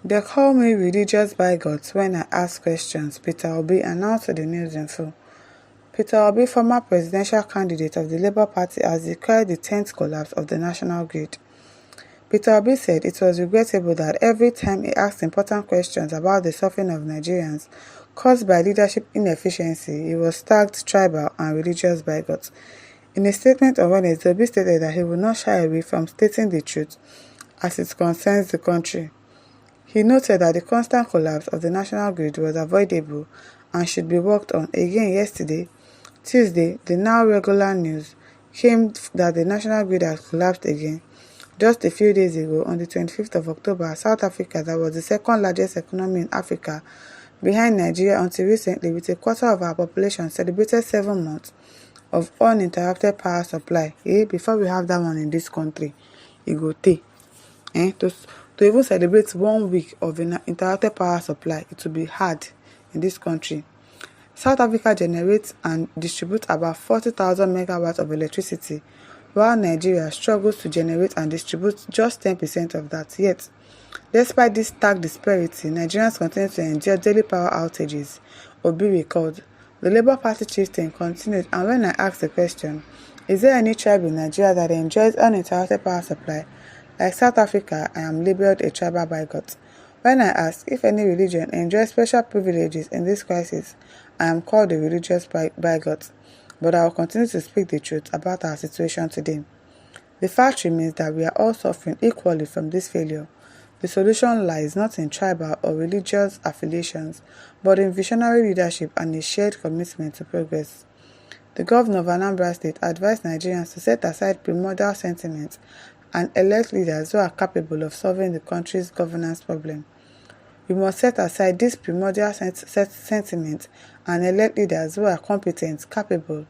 They call me religious bigot when I ask questions, Peter Obi announced to the News Info. Peter Obi, former presidential candidate of the Labour Party, has declared the 10th collapse of the national grid. Peter Obi said it was regrettable that every time he asked important questions about the suffering of Nigerians caused by leadership inefficiency, he was tagged tribal and religious bigot. In a statement on Wednesday, Obi stated that he would not shy away from stating the truth as it concerns the country. He noted that the constant collapse of the national grid was avoidable and should be worked on. Again yesterday, Tuesday, the now regular news came that the national grid has collapsed again. Just a few days ago, on the 25th of October, South Africa, that was the second largest economy in Africa, behind Nigeria until recently, with a quarter of our population, celebrated 7 months of uninterrupted power supply. Before we have that one in this country, it go take. To even celebrate 1 week of uninterrupted power supply, it will be hard in this country. South Africa generates and distributes about 40,000 megawatts of electricity, while Nigeria struggles to generate and distribute just 10% of that. Yet, despite this stark disparity, Nigerians continue to endure daily power outages. Obi recalled. The Labour Party chieftain continued, and when I asked the question, is there any tribe in Nigeria that enjoys uninterrupted power supply? Like South Africa, I am labelled a tribal bigot. When I ask if any religion enjoys special privileges in this crisis, I am called a religious bigot. But I will continue to speak the truth about our situation today. The fact remains that we are all suffering equally from this failure. The solution lies not in tribal or religious affiliations, but in visionary leadership and a shared commitment to progress. The governor of Anambra State advised Nigerians to set aside primordial sentiments and elect leaders who are capable of solving the country's governance problem. We must set aside this primordial sentiment and elect leaders who are competent, capable,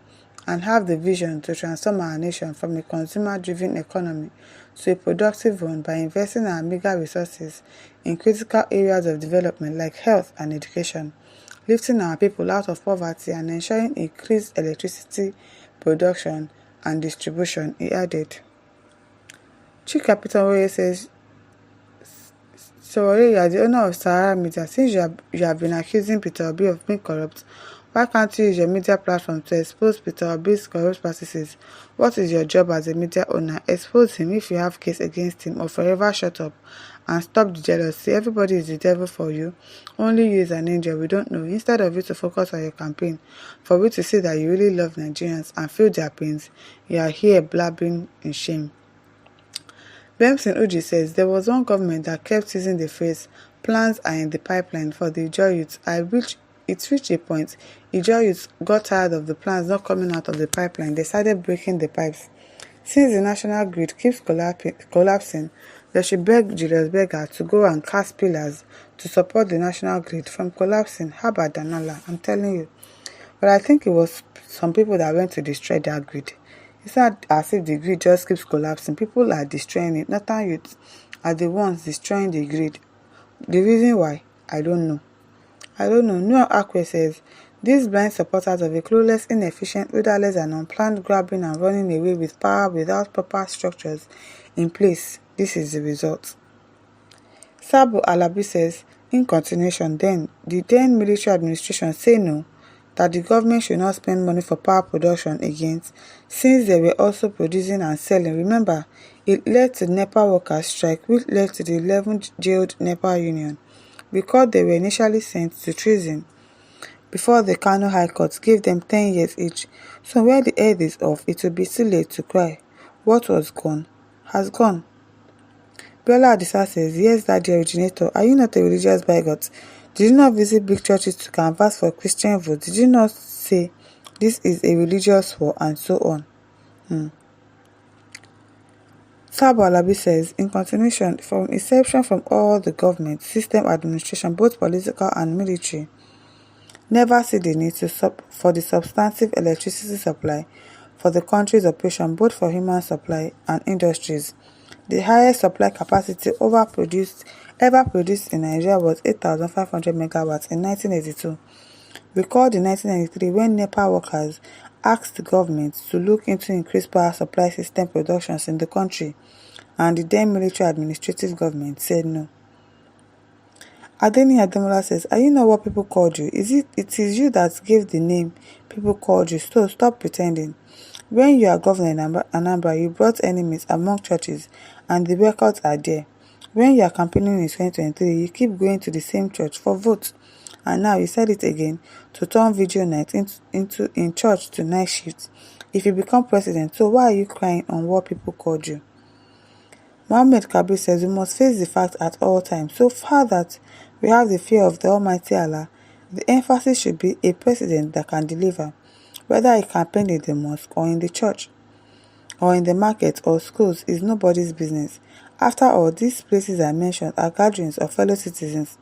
and have the vision to transform our nation from a consumer-driven economy to a productive one by investing our meager resources in critical areas of development like health and education, lifting our people out of poverty and ensuring increased electricity production and distribution, he added. Chief Capital says, so you are the owner of Sahara Media. Since you have been accusing Peter Obi of being corrupt, why can't you use your media platform to expose Peter Obi's corrupt practices? What is your job as a media owner? Expose him if you have case against him, or forever shut up and stop the jealousy. Everybody is the devil for you. Only you is an angel we don't know. Instead of you to focus on your campaign, for we to see that you really love Nigerians and feel their pains, you are here blabbing in shame. Benson Uji says there was one government that kept using the phrase "plans are in the pipeline" for the Ijaw youth. It reached a point Ijaw youth got tired of the plans not coming out of the pipeline. They started breaking the pipes. Since the national grid keeps collapsing, they should beg Julius Berger to go and cast pillars to support the national grid from collapsing. How about Danala? I'm telling you. But I think it was some people that went to destroy that grid. It's not as if the grid just keeps collapsing. People are destroying it. Northern youths are the ones destroying the grid. The reason why, I don't know. Noah Akwe says, these blind supporters of a clueless, inefficient, leaderless and unplanned grabbing and running away with power without proper structures in place. This is the result. Sabo Alabi says, in continuation, the then military administration say no, that the government should not spend money for power production again, since they were also producing and selling. Remember, it led to NEPA workers' strike, which led to the 11 jailed NEPA union, because they were initially sent to treason before the Kano High Court gave them 10 years each. So where the head is off, it will be too late to cry. What was gone has gone. Biola Adisa says, yes, Daddy Originator, are you not a religious bigot? Did you not visit big churches to canvass for Christian votes? Did you not say this is a religious war and so on? Sabo Alabi says, in continuation, from inception from all the government, system, administration, both political and military, never see the need for the substantive electricity supply for the country's operation, both for human supply and industries. The highest supply capacity ever produced in Nigeria was 8,500 megawatts in 1982. Recall in 1993 when NEPA workers asked the government to look into increased power supply system productions in the country, and the then military administrative government said no. Adeni Ademola says, are you not what people called you? It is you that gave the name people called you, so stop pretending. When you are governing Anambra, you brought enemies among churches, and the records are there. When you are campaigning in 2023, you keep going to the same church for votes. And now you said it again, to turn video night in church to night shifts. If you become president, so why are you crying on what people called you? Mohammed Kabir says we must face the fact at all times. So far that we have the fear of the Almighty Allah, the emphasis should be a president that can deliver, whether he campaigned in the mosque or in the church, or in the market or schools is nobody's business. After all, these places I mentioned are gatherings of fellow citizens.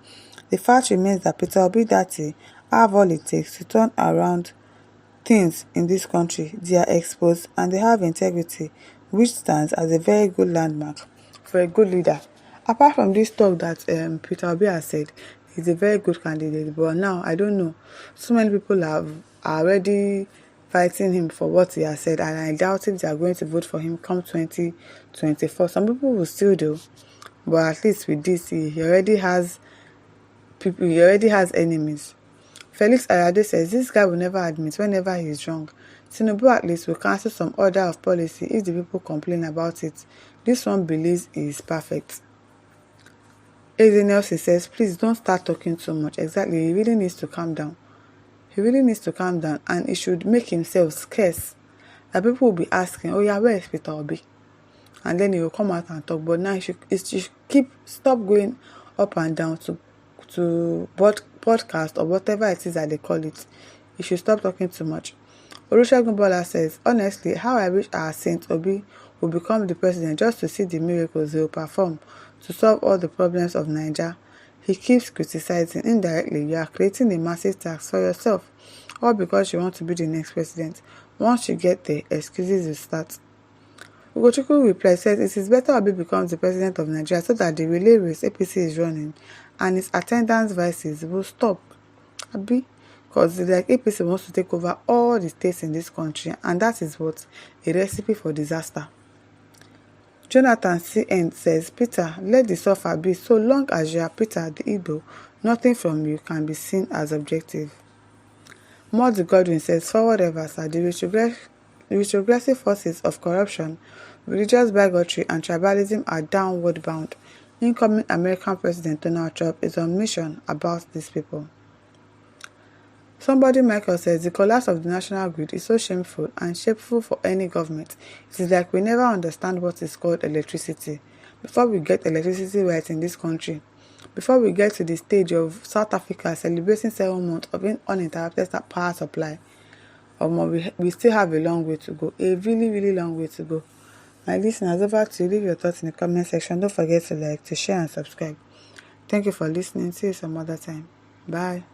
The fact remains that Peter Obi Datti have all it takes to turn around things in this country. They are exposed and they have integrity, which stands as a very good landmark for a good leader. Apart from this talk that Peter Obi has said, he's a very good candidate, but now I don't know. So many people are already fighting him for what he has said, and I doubt if they are going to vote for him come 2024. Some people will still do, but at least with this, he already has people. He already has enemies. Felix Ayade says this guy will never admit whenever he is wrong. Tinubu at least will cancel some order of policy if the people complain about it. This one believes he is perfect. Eze Nelson says, please don't start talking too much. Exactly, he really needs to calm down. He really needs to calm down, and he should make himself scarce. That people will be asking, oh yeah, where is Peter Obi? And then he will come out and talk. But now he should stop going up and down to podcast or whatever it is that they call it. You should stop talking too much. Olusegun Bola says, honestly, how I wish our Saint Obi will become the president just to see the miracles he will perform to solve all the problems of Nigeria. He keeps criticizing. Indirectly, you are creating a massive tax for yourself, all because you want to be the next president. Once you get there, excuses will start. Ugochukwu replied, says it is better Obi becomes the president of Nigeria so that the relay race APC is running and its attendance vices will stop. Abi, because like APC wants to take over all the states in this country, and that is what a recipe for disaster. Jonathan CN says, Peter, let the suffer be. So long as you are Peter the Igbo, nothing from you can be seen as objective. Modi Godwin says, forward ever, sir, the retrogressive forces of corruption, religious bigotry, and tribalism are downward bound. Incoming American President Donald Trump is on mission about these people. Somebody Michael says, the collapse of the national grid is so shameful and shameful for any government. It is like we never understand what is called electricity. Before we get electricity right in this country, before we get to the stage of South Africa celebrating 7 months of uninterrupted power supply, we still have a long way to go. A really, really long way to go. My listeners, over to you. Leave your thoughts in the comment section. Don't forget to like, to share, and subscribe. Thank you for listening. See you some other time. Bye.